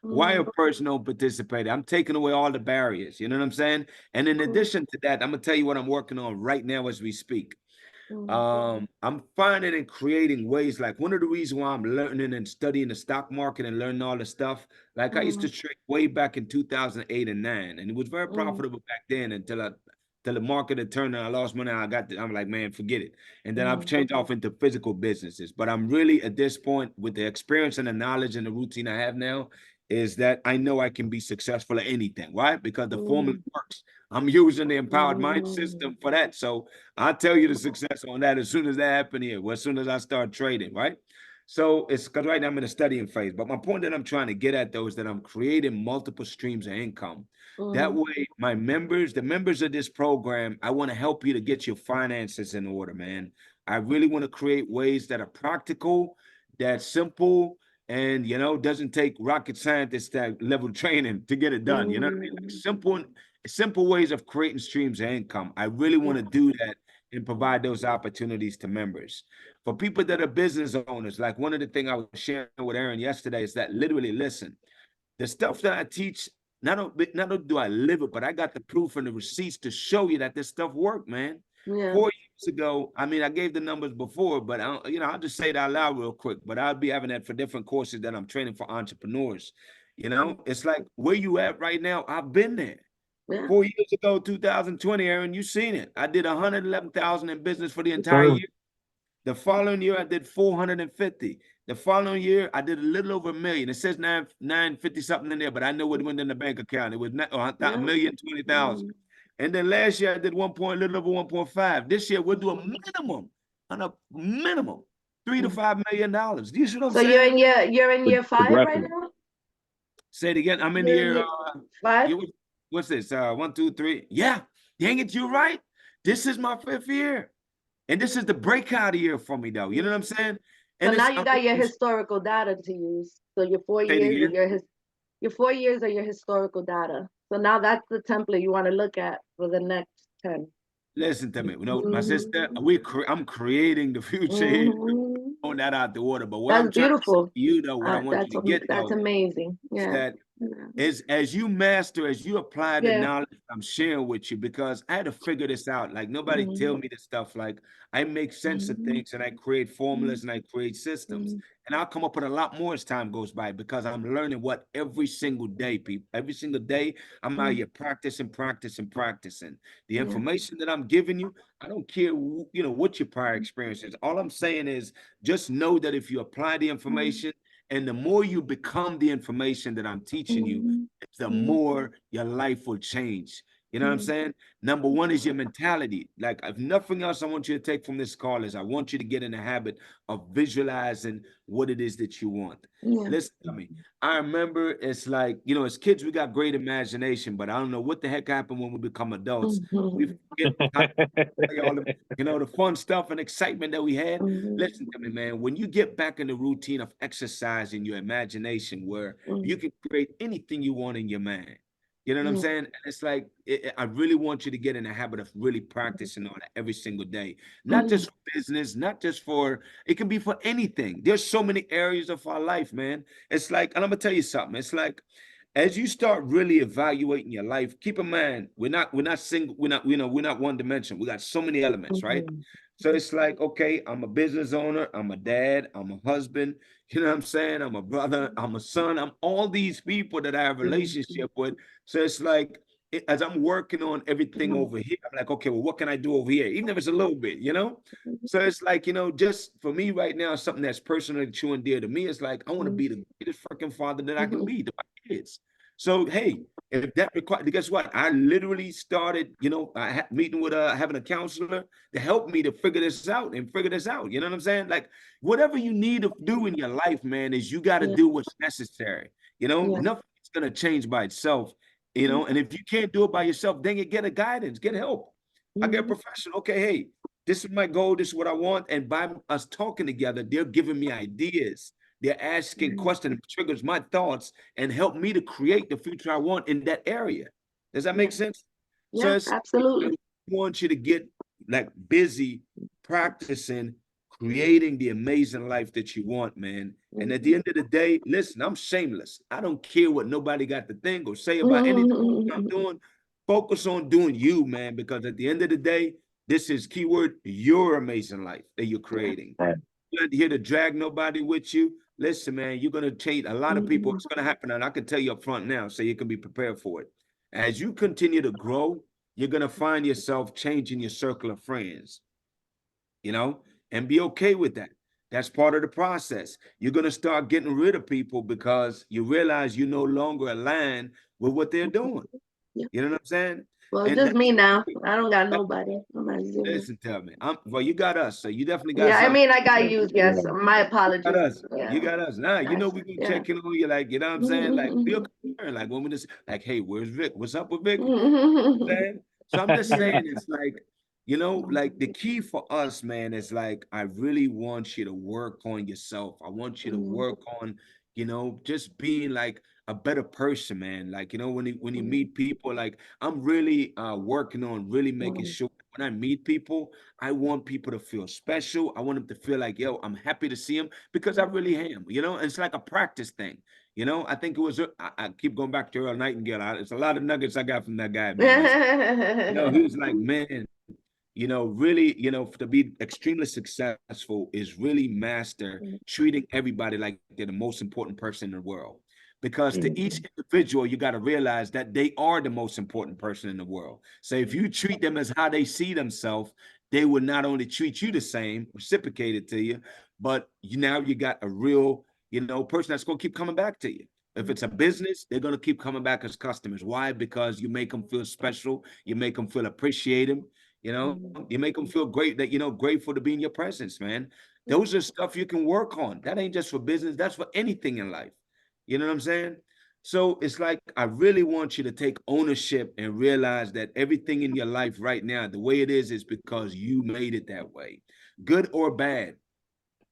why a Mhm, person don't participate. I'm taking away all the barriers. You know what I'm saying? And in cool. addition to that, I'm gonna tell you what I'm working on right now as we speak. Mhm, I'm finding and creating ways, like one of the reasons why I'm learning and studying the stock market and learning all the stuff. Like I used to mhm, trade way back in 2008 and 9, and it was very mhm, profitable back then until the market had turned and I lost money. I'm like, man, forget it. And then I've mhm, changed off into physical businesses. But I'm really at this point, with the experience and the knowledge and the routine I have now, is that I know I can be successful at anything. Why? Because the formula mhm, works. I'm using the empowered mind mhm, system for that. So I'll tell you the success on that as soon as that happen here, or as soon as I start trading, right? So it's because right now I'm in a studying phase. But my point that I'm trying to get at, though, is that I'm creating multiple streams of income. That mhm, way, my members, the members of this program, I want to help you to get your finances in order, man. I really want to create ways that are practical, that's simple, and doesn't take rocket scientist that level training to get it done. You know what I mean? Like mhm. simple ways of creating streams of income. I really want Yeah. to do that and provide those opportunities to members. For people that are business owners, like one of the things I was sharing with Aaron yesterday is that, literally, listen, the stuff that I teach, not only do I live it, but I got the proof and the receipts to show you that this stuff worked, man. Yeah. 4 years ago, I mean, I gave the numbers before, but I'll just say it out loud real quick. But I'll be having that for different courses that I'm training for entrepreneurs. It's like where you at right now. I've been there. Yeah. 4 years ago, 2020, Aaron, you seen it. I did 111,000 in business for the Yes, entire sir. year. The following year, I did 450. The following year, I did a little over 1 million. It says 950 something in there, but I know what went in the bank account. It was not a Yeah. 1,020,000. Mhm, And then last year, I did a little over 1.5. This year, we'll do a minimum, on a minimum, mhm. $3 to $5 million. Do you see what I'm So saying? you're in year 5 right Progressive. now? Say it again. I'm in the You're in year. year 5? What's this? 1, 2, 3. Yeah. Dang it, you're right. This is my 5th year. And this is the breakout year for me, though. You know what I'm saying? So And now it's you got your historical data to use. So your 4 years, your 4 years are your historical data. So now that's the template you want to look at for the next 10. listen to me. You know, my sister, I'm creating the future here. Throwing that out the water. But what That's I'm trying to say beautiful. to you, though, what I want you to get, That's though, amazing. is Yeah. that as you master, as you apply the Yeah. knowledge I'm sharing with you, because I had to figure this out. Like nobody tell me this stuff. Like I make sense of things and I create formulas and I create systems. And I'll come up with a lot more as time goes by because I'm learning what every single day, people. Every single day, I'm out here practicing. The information that I'm giving you, I don't care, you know, what your prior experience is. All I'm saying is just know that if you apply the information, and the more you become the information that I'm teaching you, the more your life will change. You know what I'm saying? Number one is your mentality. Like, if nothing else, I want you to take from this call is I want you to get in the habit of visualizing what it is that you want. Listen to me. I remember it's like, you know, as kids, we got great imagination, but I don't know what the heck happened when we become adults. We forget all the, you know, the fun stuff and excitement that we had. Listen to me, man. When you get back in the routine of exercising your imagination, where you can create anything you want in your mind, you know what I'm saying? It's like I really want you to get in the habit of really practicing on it every single day, not just for business, not just for. It can be for anything. There's so many areas of our life, man. It's like, and I'm gonna tell you something. It's like, as you start really evaluating your life, keep in mind we're not single, we're not one dimension. We got so many elements, right? So it's like, okay, I'm a business owner, I'm a dad, I'm a husband, you know what I'm saying? I'm a brother, I'm a son, I'm all these people that I have a relationship with. So it's like, as I'm working on everything over here, I'm like, okay, well, what can I do over here? Even if it's a little bit, you know? So it's like, you know, just for me right now, something that's personally true and dear to me is like, I want to be the greatest freaking father that I can be to my kids. So, hey, if that requires, guess what? I literally started, you know, meeting with having a counselor to help me to figure this out and figure this out. You know what I'm saying? Like, whatever you need to do in your life, man, is you got to do what's necessary. You know, nothing's going to change by itself, you know, and if you can't do it by yourself, then you get a guidance, get help. I get a professional. Okay, hey, this is my goal. This is what I want. And by us talking together, they're giving me ideas. They're asking questions, triggers my thoughts, and help me to create the future I want in that area. Does that make sense? So Yeah, absolutely. I want you to get like busy practicing creating the amazing life that you want, man. And at the end of the day, listen, I'm shameless. I don't care what nobody got to think or say about anything I'm doing. Focus on doing you, man, because at the end of the day, this is keyword your amazing life that you're creating. Right. You're not here to drag nobody with you. Listen, man, you're gonna change a lot of people. It's gonna happen, and I can tell you up front now, so you can be prepared for it. As you continue to grow, you're gonna find yourself changing your circle of friends, you know, and be okay with that. That's part of the process. You're gonna start getting rid of people because you realize you no longer align with what they're doing. You know what I'm saying? Well, And just that's me now. I don't got nobody. listen to me. Well, you got us, so you definitely got Yeah, I something. mean, I got you. Yes, my You got apologies. us. Yeah. You got us. Nah, you know we can check in on you, like, you know what I'm saying? Like, real concern. Like when we just like, hey, where's Vic? What's up with Vic? You know what I'm saying? So I'm just saying it's like, you know, like the key for us, man, is like I really want you to work on yourself. I want you to work on, you know, just being like a better person, man. Like, you know, when you meet people, like I'm really working on really making sure when I meet people, I want people to feel special. I want them to feel like, yo, I'm happy to see them because I really am, you know, it's like a practice thing. You know, I think it was, I keep going back to Earl Nightingale. It's a lot of nuggets I got from that guy, man. You know, he was like, man, you know, really, you know, to be extremely successful is really master treating everybody like they're the most important person in the world. Because to each individual, you got to realize that they are the most important person in the world. So if you treat them as how they see themselves, they will not only treat you the same, reciprocate it to you, but now you got a real, you know, person that's going to keep coming back to you. If it's a business, they're going to keep coming back as customers. Why? Because you make them feel special. You make them feel appreciated. You know, you make them feel great that, you know, grateful to be in your presence, man. Those are stuff you can work on. That ain't just for business. That's for anything in life. You know what I'm saying? So it's like, I really want you to take ownership and realize that everything in your life right now, the way it is because you made it that way, good or bad.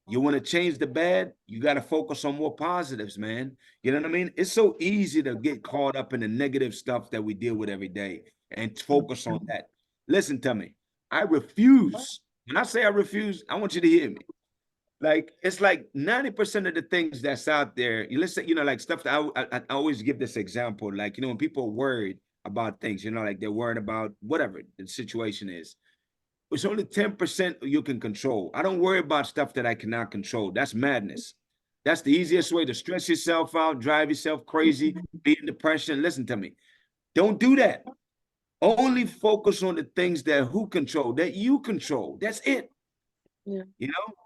You want to change the bad, you got to focus on more positives, man. You know what I mean? It's so easy to get caught up in the negative stuff that we deal with every day and focus on that. Listen to me. I refuse. When I say I refuse, I want you to hear me. Like, it's like 90% of the things that's out there, you listen, like stuff that I always give this example. Like, when people are worried about things, like they're worried about whatever the situation is. It's only 10% you can control. I don't worry about stuff that I cannot control. That's madness. That's the easiest way to stress yourself out, drive yourself crazy, be in depression. Listen to me. Don't do that. Only focus on the things that who control, that you control. That's it. Yeah.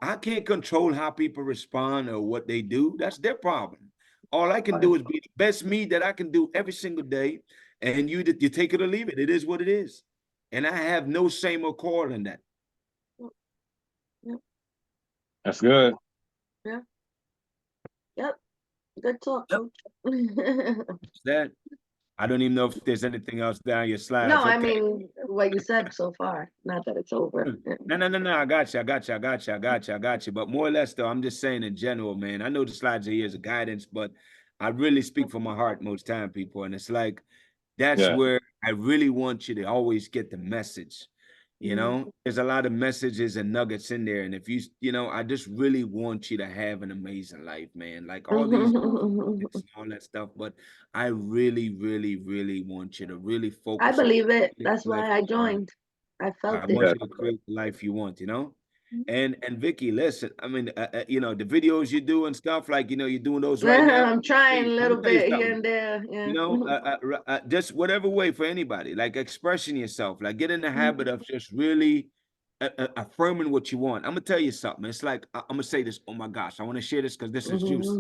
I can't control how people respond or what they do. That's their problem. All I can do is be the best me that I can do every single day. And you take it or leave it. It is what it is. And I have no shame or call in that. Yep. That's good. Yeah. Yep. Good talk, Coach. That I don't even know if there's anything else down your slides. No, Okay. I mean what you said so far. Not that it's over. No. I got you. But more or less, though, I'm just saying in general, man. I know the slides are here as a guidance, but I really speak from my heart most time, people. And it's like that's where I really want you to always get the message. There's a lot of messages and nuggets in there. And if I just really want you to have an amazing life, man. Like all these all that stuff. But I really, really, really want you to really focus. I believe it. That's why I joined. I felt it. I want you to create the life you want, And Vicky, listen, I mean, the videos you do and stuff, like, you're doing those right now. I'm trying a little bit here and there. Yeah. Just whatever way for anybody, like expressing yourself, like get in the habit of just really affirming what you want. I'm gonna tell you something. It's like, I'm gonna say this. Oh my gosh, I want to share this because this is juicy.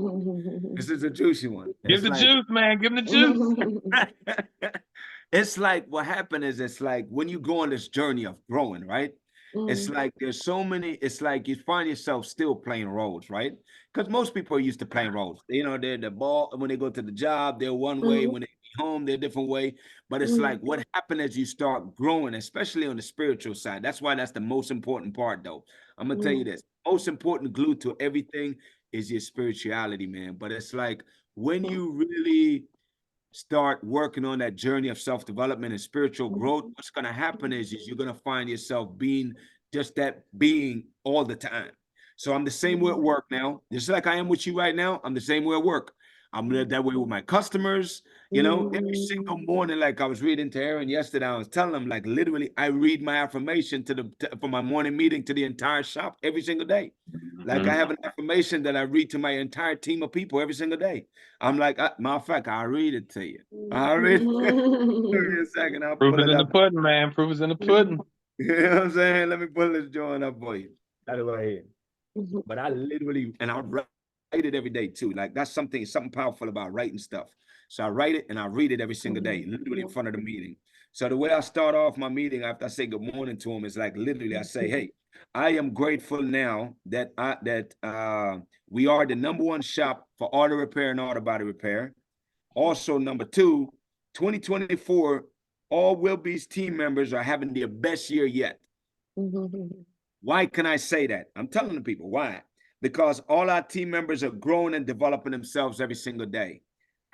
This is a juicy one. Give the juice, man. Give him the juice. It's like what happened is it's like when you go on this journey of growing, right? It's like there's so many, it's like you find yourself still playing roles, right? Because most people are used to playing roles. They're the ball when they go to the job, they're one way, when they be home, they're a different way. But it's like what happened as you start growing, especially on the spiritual side. That's why that's the most important part, though. I'm gonna tell you this: most important glue to everything is your spirituality, man. But it's like when you really start working on that journey of self-development and spiritual growth, what's going to happen is you're going to find yourself being just that being all the time. So I'm the same way at work now. Just like I am with you right now, I'm the same way at work. I'm that way with my customers, every single morning. Like I was reading to Aaron yesterday, I was telling him, like, literally, I read my affirmation for my morning meeting to the entire shop every single day. Like I have an affirmation that I read to my entire team of people every single day. I'm like, matter of fact, I'll read it to you. I'll read it. Give me a second. I'll Proof pull is it in up. the pudding, man. Proof is in the pudding. You know what I'm saying? Let me pull this joint up for you. That is right here. But I literally, and I write it every day too. Like that's something powerful about writing stuff. So I write it and I read it every single day, literally in front of the meeting. So the way I start off my meeting after I say good morning to them is like literally I say, hey, I am grateful now that we are the #1 shop for auto repair and auto body repair. Also, number 2, 2024, all Wilby's team members are having their best year yet. Why can I say that? I'm telling the people why. Because all our team members are growing and developing themselves every single day.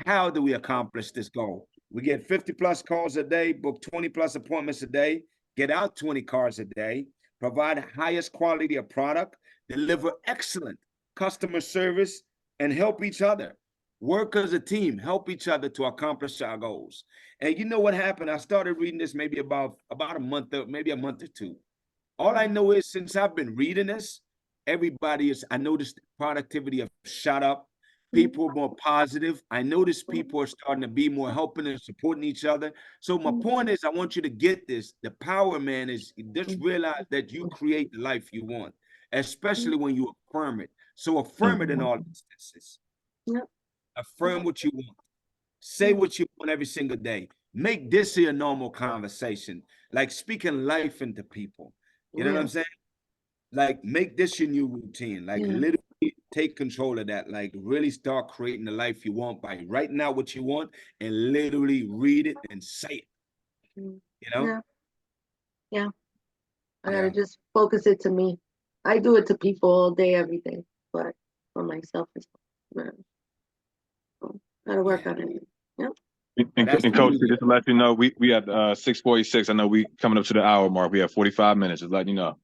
How do we accomplish this goal? We get 50 plus calls a day, book 20 plus appointments a day, get out 20 cars a day, provide highest quality of product, deliver excellent customer service, and help each other. Work as a team, help each other to accomplish our goals. And you know what happened? I started reading this maybe about a month, maybe a month or two. All I know is since I've been reading this, I noticed productivity have shot up. People are more positive. I notice people are starting to be more helping and supporting each other. So my point is, I want you to get this. The power, man, is just realize that you create the life you want, especially when you affirm it. So affirm it in all instances. Affirm what you want. Say what you want every single day. Make this a normal conversation, like speaking life into people. You know what I'm saying? Like make this your new routine. Like literally take control of that. Like really start creating the life you want by writing out what you want and literally read it and say it. You know? Yeah. I gotta just focus it to me. I do it to people all day, every day, but for myself, it's gotta work on it. Yep. And Coach, just to let you know, we at 6:46. I know we coming up to the hour mark. We have 45 minutes. Just letting you know.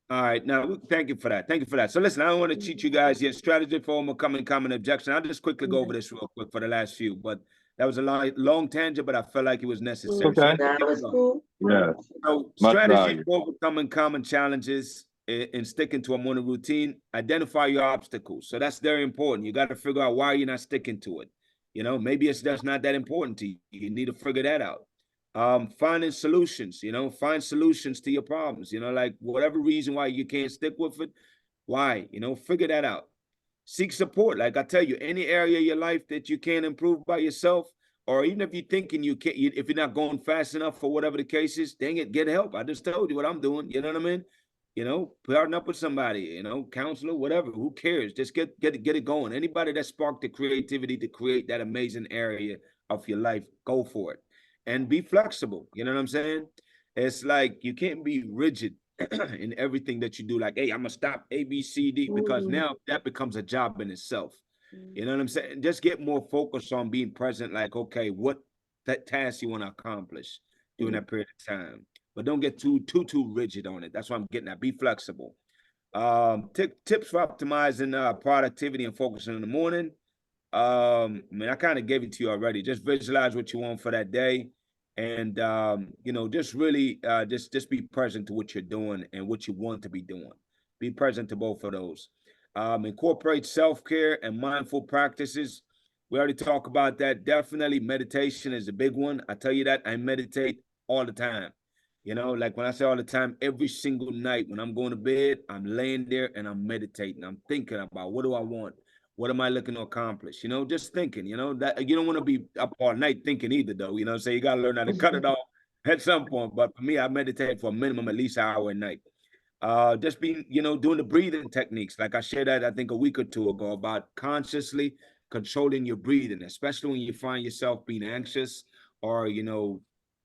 All right. Now, thank you for that. Thank you for that. So listen, I don't want to cheat you guys yet. Strategy for overcoming common objection. I'll just quickly go over this real quick for the last few, but that was a long tangent, but I felt like it was necessary. Okay. So That was cool. Yeah. So Much strategy value. for overcoming common challenges and sticking to a morning routine. Identify your obstacles. So that's very important. You got to figure out why you're not sticking to it. You know, maybe it's just not that important to you. You need to figure that out. Finding solutions, find solutions to your problems, like whatever reason why you can't stick with it, why, figure that out. Seek support. Like I tell you, any area of your life that you can't improve by yourself, or even if you're thinking you can't, if you're not going fast enough for whatever the case is, dang it, get help. I just told you what I'm doing. You know what I mean? Partner up with somebody, counselor, whatever. Who cares? Just get it going. Anybody that sparked the creativity to create that amazing area of your life, go for it. And be flexible. You know what I'm saying? It's like you can't be rigid in everything that you do. Like, hey, I'm gonna stop A, B, C, D, because now that becomes a job in itself. You know what I'm saying? Just get more focused on being present. Like, okay, what that task you want to accomplish during that period of time, but don't get too rigid on it. That's what I'm getting at. Be flexible. Tips for optimizing productivity and focusing in the morning. I mean, I kind of gave it to you already. Just visualize what you want for that day, and just really just be present to what you're doing and what you want to be doing. Be present to both of those. Incorporate self-care and mindful practices. We already talked about that. Definitely meditation is a big one. I tell you that I meditate all the time. Like when I say all the time, every single night when I'm going to bed, I'm laying there and I'm meditating. I'm thinking about, what do I want? What am I looking to accomplish? Just thinking, that you don't want to be up all night thinking either, though. So you got to learn how to cut it off at some point. But for me, I meditate for a minimum at least an hour a night. Just being, doing the breathing techniques. Like I shared that, I think, a week or two ago, about consciously controlling your breathing, especially when you find yourself being anxious or,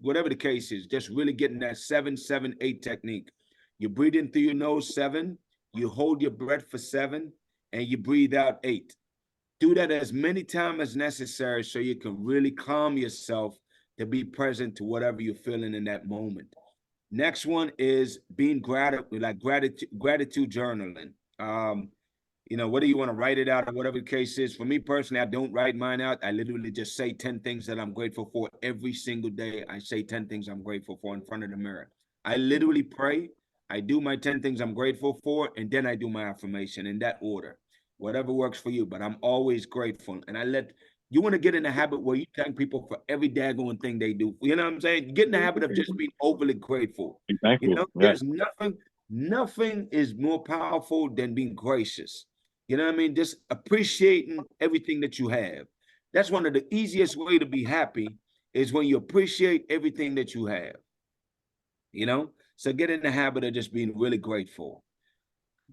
whatever the case is, just really getting that 7-7-8 technique. You breathe in through your nose 7, you hold your breath for 7, and you breathe out 8. Do that as many times as necessary so you can really calm yourself to be present to whatever you're feeling in that moment. Next one is being gratitude journaling. Whether you want to write it out or whatever the case is. For me personally, I don't write mine out. I literally just say 10 things that I'm grateful for every single day. I say 10 things I'm grateful for in front of the mirror. I literally pray. I do my 10 things I'm grateful for, and then I do my affirmation in that order. Whatever works for you, but I'm always grateful. And you want to get in the habit where you thank people for every daggone thing they do. You know what I'm saying? Get in the habit of just being overly grateful. Be thankful. There's nothing is more powerful than being gracious. You know what I mean? Just appreciating everything that you have. That's one of the easiest way to be happy, is when you appreciate everything that you have. So get in the habit of just being really grateful.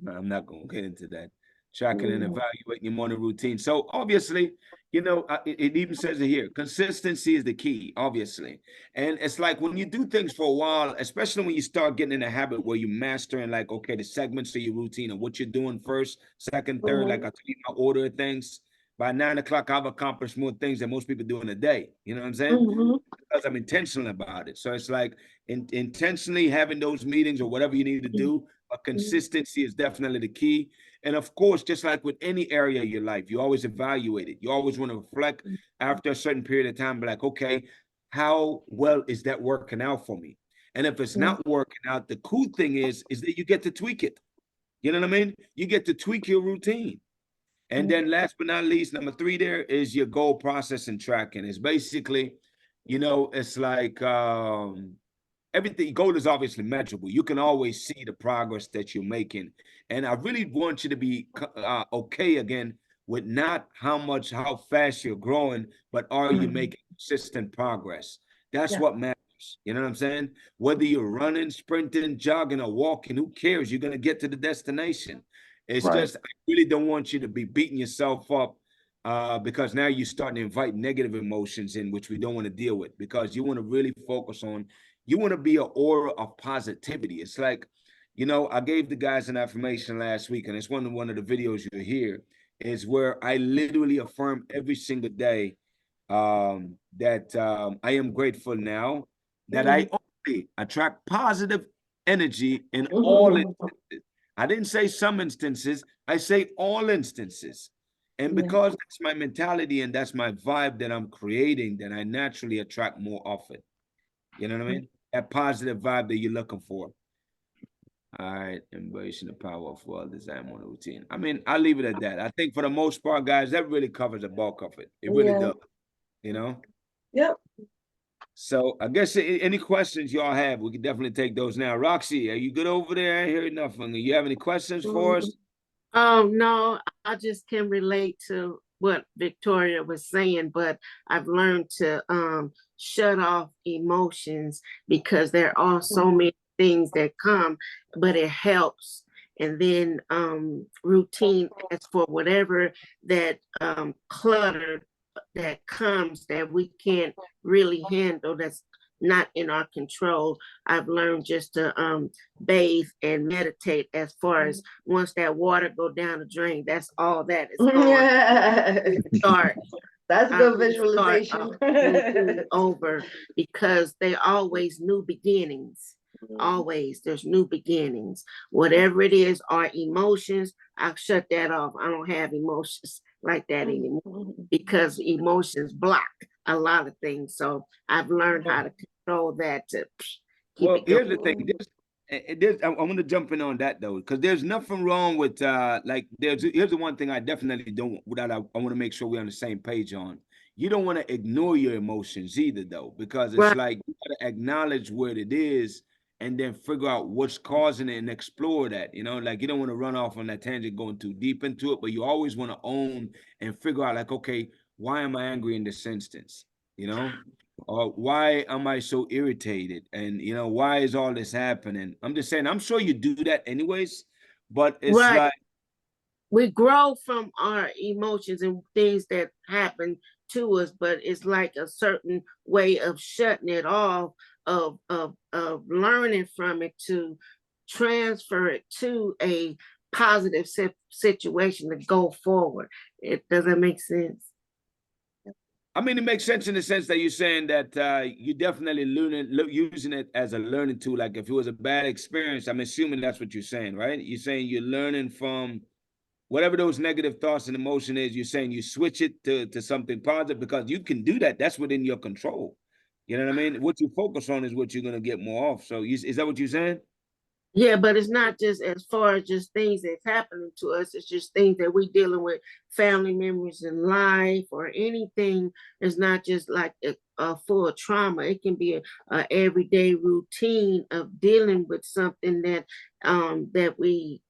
I'm not going to get into that. Tracking and evaluating your morning routine. So obviously, it even says it here, consistency is the key, obviously. And it's like when you do things for a while, especially when you start getting in a habit where you mastering, like, okay, the segments of your routine and what you're doing first, second, third, like I tell you, my order of things. By 9 o'clock, I've accomplished more things than most people do in a day. You know what I'm saying? Because I'm intentional about it. So it's like intentionally having those meetings or whatever you need to do, but consistency is definitely the key. And of course, just like with any area of your life, you always evaluate it. You always want to reflect after a certain period of time, be like, okay, how well is that working out for me? And if it's not working out, the cool thing is that you get to tweak it. You know what I mean? You get to tweak your routine. And then last but not least, number 3 there is your goal process and tracking. It's basically, it's like everything. Goal is obviously measurable. You can always see the progress that you're making. And I really want you to be okay again with not how fast you're growing, but are you making consistent progress? That's what matters. You know what I'm saying? Whether you're running, sprinting, jogging, or walking, who cares? You're going to get to the destination. It's just, I really don't want you to be beating yourself up because now you're starting to invite negative emotions in, which we don't want to deal with, because you want to really focus on, you want to be an aura of positivity. It's like, You know, I gave the guys an affirmation last week, and it's one of the videos you hear is where I literally affirm every single day that I am grateful now that I only attract positive energy in all instances. I didn't say some instances, I say all instances. And because that's my mentality and that's my vibe that I'm creating, then I naturally attract more of it. You know what I mean? That positive vibe that you're looking for. All right, embracing the power of well-designed morning routine. I mean, I'll leave it at that. I think for the most part, guys, that really covers the bulk of it. It really does, you know? Yep. So I guess any questions y'all have, we can definitely take those now. Roxy, are you good over there? I ain't heard nothing. You have any questions for us? No, I just can relate to what Victoria was saying, but I've learned to shut off emotions because there are so many things that come, but it helps. And then routine as for whatever that clutter that comes that we can't really handle, that's not in our control. I've learned just to bathe and meditate. As far as once that water go down the drain, that's all that is going. Start. That's good visualization. Over, because they always new beginnings. Always there's new beginnings. Whatever it is, our emotions, I'll shut that off. I don't have emotions like that anymore because emotions block a lot of things. So I've learned how to control that to keep it going. Here's the thing. I want to jump in on that though, because there's nothing wrong with here's the one thing I definitely don't I want to make sure we're on the same page on. You don't want to ignore your emotions either though, because it's like you got to acknowledge what it is and then figure out what's causing it and explore that. You know, like you don't want to run off on that tangent going too deep into it, but you always want to own and figure out like, okay, why am I angry in this instance? You know? Or why am I so irritated? And you know, why is all this happening? I'm just saying, I'm sure you do that anyways, but it's like we grow from our emotions and things that happen to us, but it's like a certain way of shutting it off, of learning from it to transfer it to a positive situation to go forward. Does that make sense? I mean, it makes sense in the sense that you're saying that you definitely using it as a learning tool. Like if it was a bad experience, I'm assuming that's what you're saying, right? You're saying you're learning from whatever those negative thoughts and emotion is. You're saying you switch it to something positive because you can do that. That's within your control. You know what I mean? What you focus on is what you're going to get more of. So is that what you're saying? Yeah, but it's not just as far as just things that's happening to us. It's just things that we dealing with, family members in life or anything. It's not just like a full trauma. It can be a everyday routine of dealing with something that that we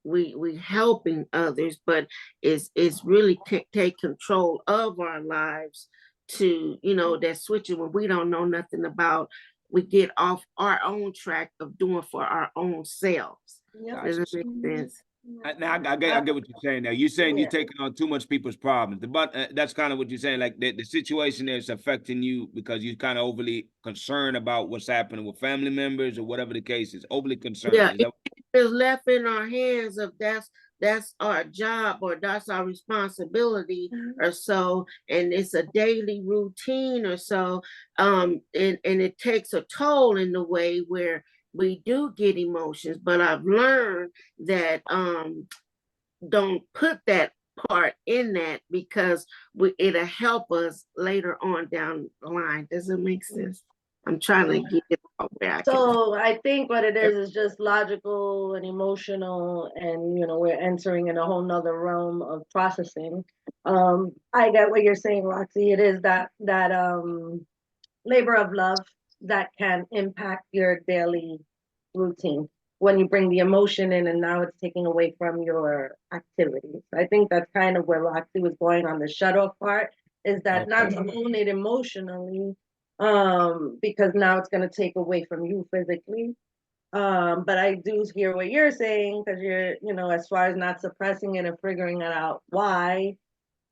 helping others, but it's really take control of our lives to, you know, that switching when we don't know nothing about. We get off our own track of doing for our own selves. Yep. Does it make sense? Now I get what you're saying. Now you're saying you're taking on too much people's problems, but that's kind of what you're saying. Like the situation is affecting you because you're kind of overly concerned about what's happening with family members or whatever the case is. Overly concerned. Yeah, it's left in our hands of that's our job or that's our responsibility or so, and it's a daily routine or so, and it takes a toll in the way where we do get emotions, but I've learned that don't put that part in that because it'll help us later on down the line. Does it make sense? I'm trying to get it out where I So I think what it is just logical and emotional, and you know, we're entering in a whole nother realm of processing. I get what you're saying, Roxy. It is that labor of love that can impact your daily routine when you bring the emotion in and now it's taking away from your activities. I think that's kind of where Roxy was going on the shut off part, is that not to own it emotionally, because now it's going to take away from you physically. But I do hear what you're saying, because you're, you know, as far as not suppressing it and figuring it out why.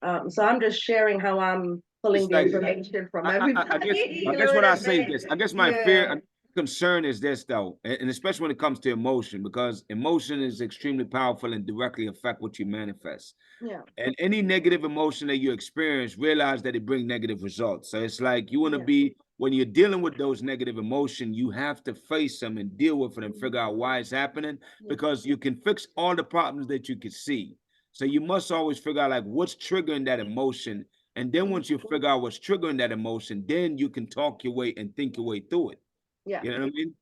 So I'm just sharing how I'm pulling the information from everybody. I guess what I say is this. I guess my fear, concern is this though, and especially when it comes to emotion, because emotion is extremely powerful and directly affect what you manifest. Yeah. And any negative emotion that you experience, realize that it brings negative results. So it's like you want to be, when you're dealing with those negative emotions, you have to face them and deal with it and figure out why it's happening, because you can fix all the problems that you can see. So you must always figure out like what's triggering that emotion. And then once you figure out what's triggering that emotion, then you can talk your way and think your way through it. Yeah. You know what I mean?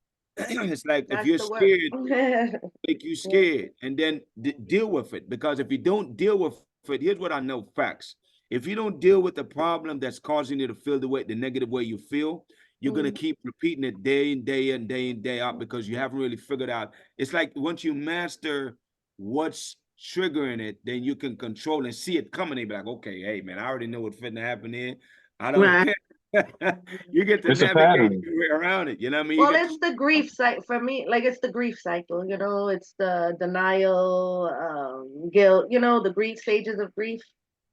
It's like That's if you're the word. scared, make you scared, and then deal with it. Because if you don't deal with it, here's what I know facts. If you don't deal with the problem that's causing you to feel the negative way you feel, you're gonna keep repeating it day in, day in, day in, day out, because you haven't really figured out. It's like once you master what's triggering it, then you can control and see it coming. And be like, okay, hey man, I already know what's fitting to happen here. I don't Right. care. You get to It's a navigate pattern. your way around it. You know what I mean? Well, it's the grief cycle for me. Like it's the grief cycle, you know, it's the denial, guilt, you know, the grief stages of grief.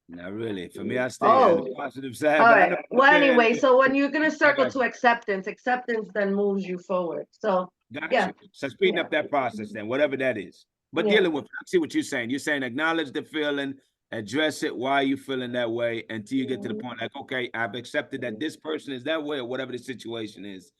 Not really. For me, I stay on Oh, the positive side, all but I know right. what Well, I'm saying. anyway, so when you're gonna circle got to acceptance, acceptance then moves you forward. So Got yeah. you. So speeding Yeah. up that process then, whatever that is. But Yeah. dealing with, I see what you're saying. You're saying acknowledge the feeling, address it, why you feeling that way, until you get to the point like, okay, I've accepted that this person is that way, or whatever the situation is,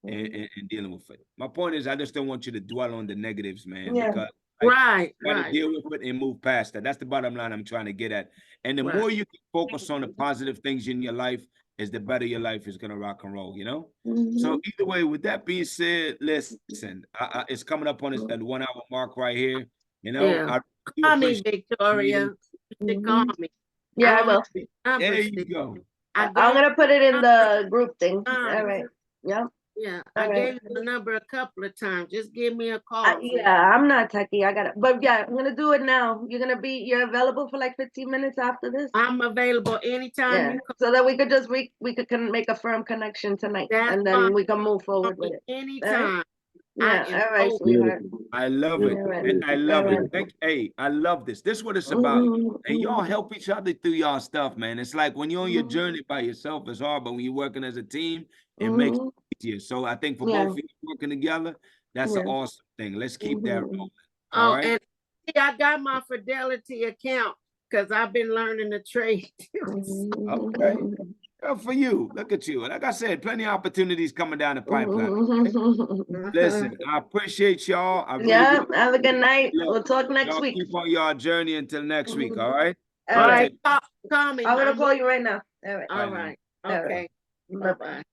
and dealing with it. My point is, I just don't want you to dwell on the negatives, man, Yeah. because Right, try to right, deal with it and move past that. That's the bottom line I'm trying to get at. And the right. more you can focus on the positive things in your life, is the better your life is gonna rock and roll, you know? So either way, with that being said, listen, it's coming up on this that 1 hour mark right here. You know, Yeah. I do Call me appreciate Victoria. you. You should call me. Yeah, I don't will. have the number There still. you go. I I'm gave gonna put it in number the group thing. a All time. right. Yeah. Yeah, All I right. gave you the number a couple of times. Just give me a call. Yeah, I'm not techie. I got it. But yeah, I'm gonna do it now. You're available for like 15 minutes after this? I'm available anytime Yeah. you call. So that we could just we could make a firm connection tonight, That's and fine. then we can move Call forward me with it. All right? anytime. Yeah. I am All right, open. sweetheart. I love All it. right. And I All love right. it. Hey, I love this. This is what it's about. And y'all help each other through y'all stuff, man. It's like when you're on your journey by yourself, it's hard, but when you're working as a team, it makes it easier. So I think for Yeah. both of you working together, that's an Yeah. awesome thing. Let's keep that rolling. Oh, All right. and see, I got my Fidelity account because I've been learning the trade. Okay. Good for you. Look at you. Like I said, plenty of opportunities coming down the pipeline. Listen, I appreciate y'all. I really Yeah. do. Have a good night. Look, We'll talk next y'all week. keep on your journey until next week. All right. All All right. right, call me. I'm gonna call you right now. All right. All right. All right. Okay. Bye-bye. Bye-bye.